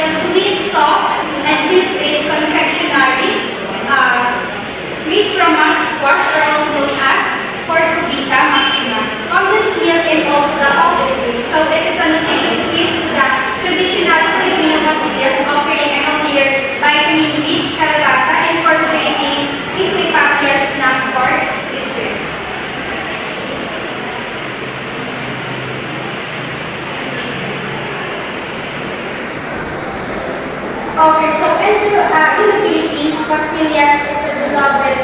a sweet, soft, and milk-based confectionery made from squash, or also known as Porcubita maxima, condensed milk, and also the olive oil. So this is a nutritious twist to the traditional Filipino pastillas, offering a healthier, vitamin-rich kalabasa and incorporating into a popular snack or dessert. Okay, so in the Philippines, pastillas is a beloved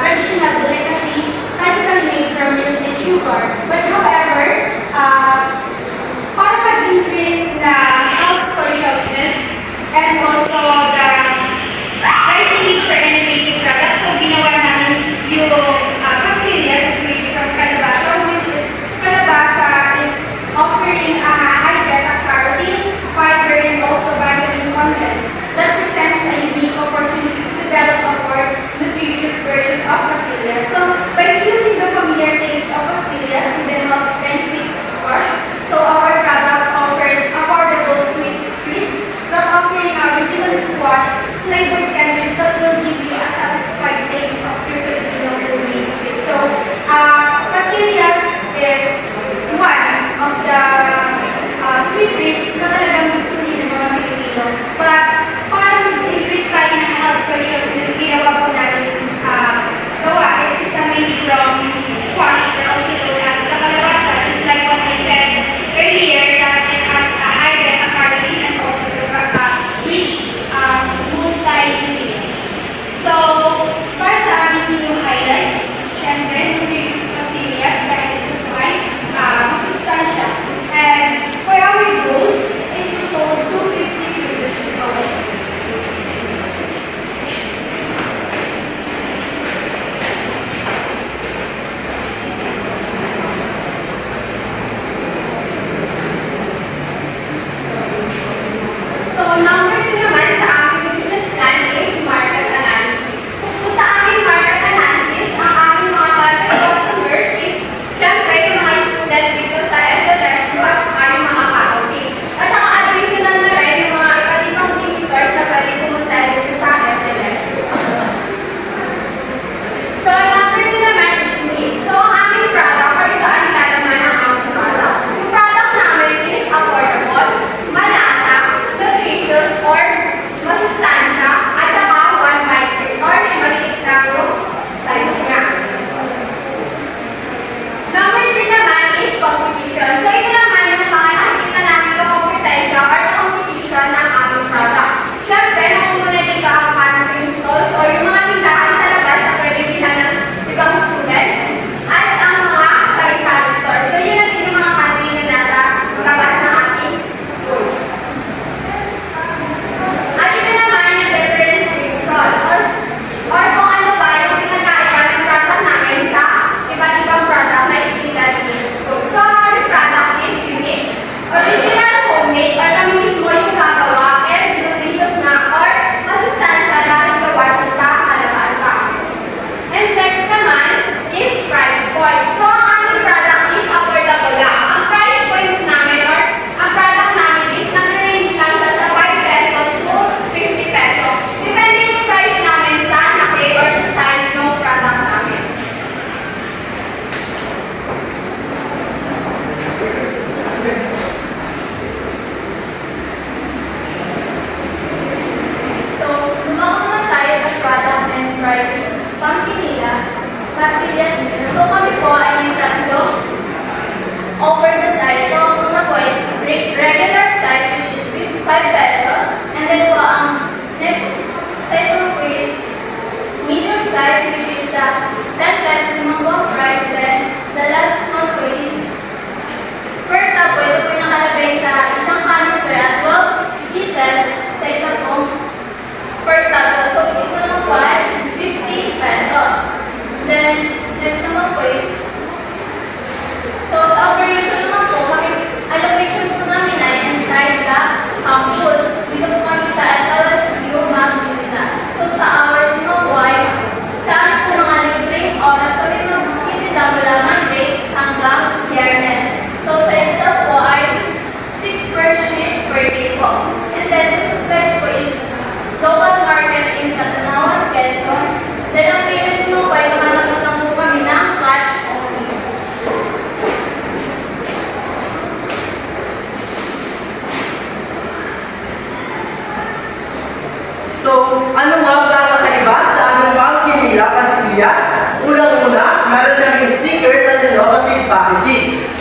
traditional delicacy typically made from milk and sugar. But however, para mag-increase na health consciousness and also the rising need for innovative products, so ginawa namin yung pastillas is made from kalabasa, which is kalabasa is offering a high beta-carotene, fiber, and also vitamin content that presents a unique opportunity to develop a more nutritious version of pastillas. So by fusing the familiar taste of pastillas with the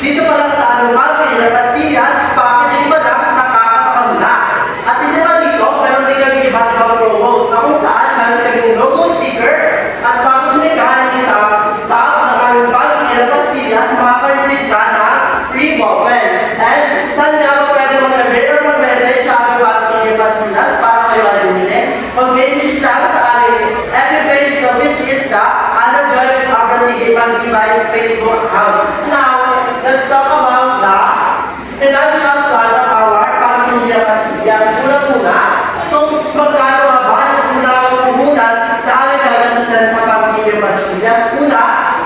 Dito pa lang sa aming pamilya na pastillas, packaging pa lang, nakakatakam na. At isa pa dito, meron din kami iba't ibang promos na kung saan meron kaming logo sticker at bago binigyan ng isang tao ng aming pamilya na pastillas, makaka-receive ka na free ballpen. And saan nga ba pwede mag-avail or mag-message sa aming pamilya pastillas para kayo ay bumili? Mag-message lang sa aming FB page na which is the Ana Joy Academy Pag-Ibay Facebook account. Now, let's talk about the financial plan of our pamilya pastillas. Una-una, so magkano nga ba yung unang puhunan na aming gagastusin sa pamilya pastillas? Una,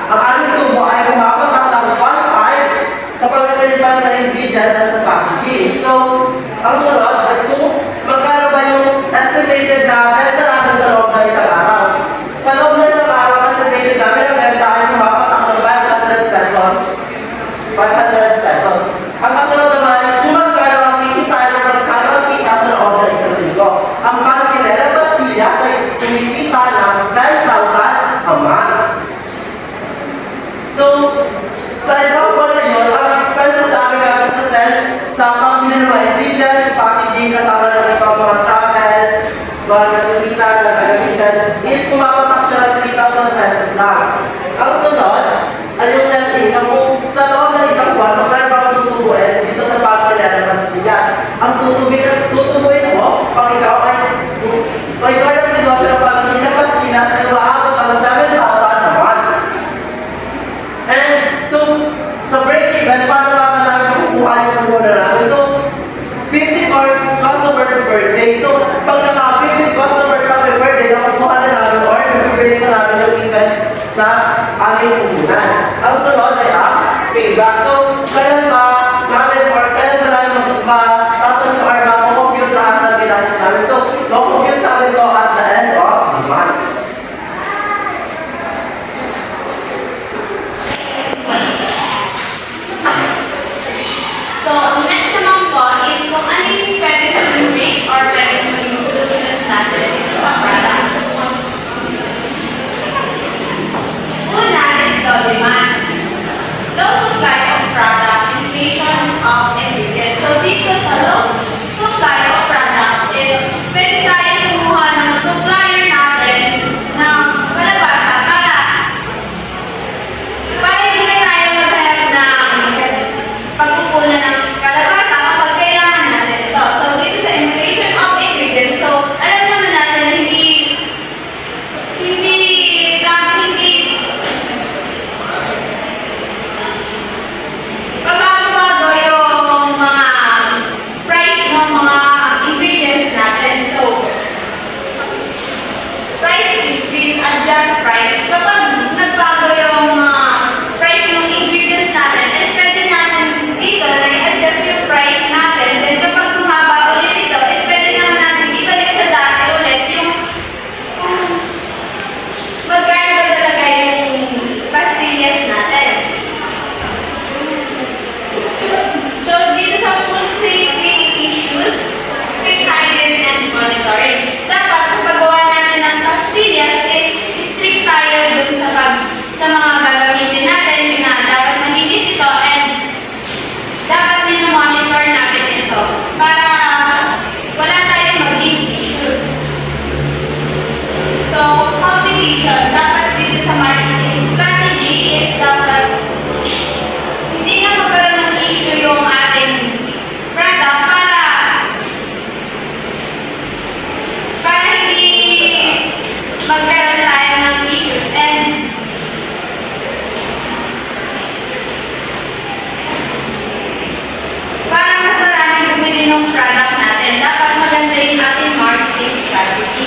ang aming tubo ay kumapatak ng 1.5 sa pamimilipan sa ingredient at sa packaging. So, ang sunod ay kung magkano ba yung estimated na benta natin sa loob ng isang araw. Sa loob ng isang araw, estimated namin na benta ay kumapatak ng 500 pesos. 500 pesos. Ang kasunod naman, kung magkano ang kikitain o magkano ang kita sa loob ng isang linggo. Ang pamilya ng pastillas ay kumikita ng 9,000 a month. So, sa isang buwan na yun, ang expenses sa aming gagastusin sa pamilya ng mga ingredients, packaging, kasama na ito ang mga travels, mga gasolina na gagamitan, is kumapatak siya ng 3,000 pesos lang. Ang sunod ay yung net income kung sa loob ng isang buwan, magkano ba ang tutubuin dito sa pamilya ng pastillas. Ang tutubuin mo, pag ikaw ay ang negosyo ng pamilya ng pastillas ay maabot ang 7,000 a month. And so, sa break-even, paano naman namin makukuha yung muna namin? So, 50 customers per day. So, pag naka-50 customers namin per day, nakukuha na namin or nag-break na namin yung event na aming puhunan. Ang sunod ay ang payback. So, kailan ba namin or kailan ba namin matatanong or makukompute lahat ng ginastos namin? So, makukompute namin ito at the end of the month. So, ang next naman po is kung ano yung pwede maging risk or pwede maging solutions natin dito sa product. Una is low demand. Low supply of product, inflation of ingredients. So, dito sa low supply of products is pwede tayo kumuha ng supplier natin ng kalabasa para hindi na tayo maghanap ng pagkukunan ng kalabasa kapag kailangan natin ito. So, dito sa inflation of ingredients, so, alam naman natin pabago-bago yung mga price ng mga ingredients natin. So, price increase, adjust price. Kapag nagbago yung price ng ingredients natin, and pwede natin dito na i-adjust yung price natin. Then kapag bumaba ulit ito, pwede naman natin ibalik sa dati ulit yung magkano ba talaga yung pastillas natin. So, dito sa food safety issues, strict hygiene and monitoring. Dapat sa paggawa natin ng pastillas is strict tayo dun sa mga gagamitin natin. Dapat malinis ito and dapat minamonitor natin ito para wala tayong maging issues. So, competition. Dapat dito sa marketing strategy is dapat hindi na magkaroon ng issue yung ating product para hindi magkaroon tayo ng issues and para mas marami bumili ng product natin, dapat maganda yung ating marketing strategy.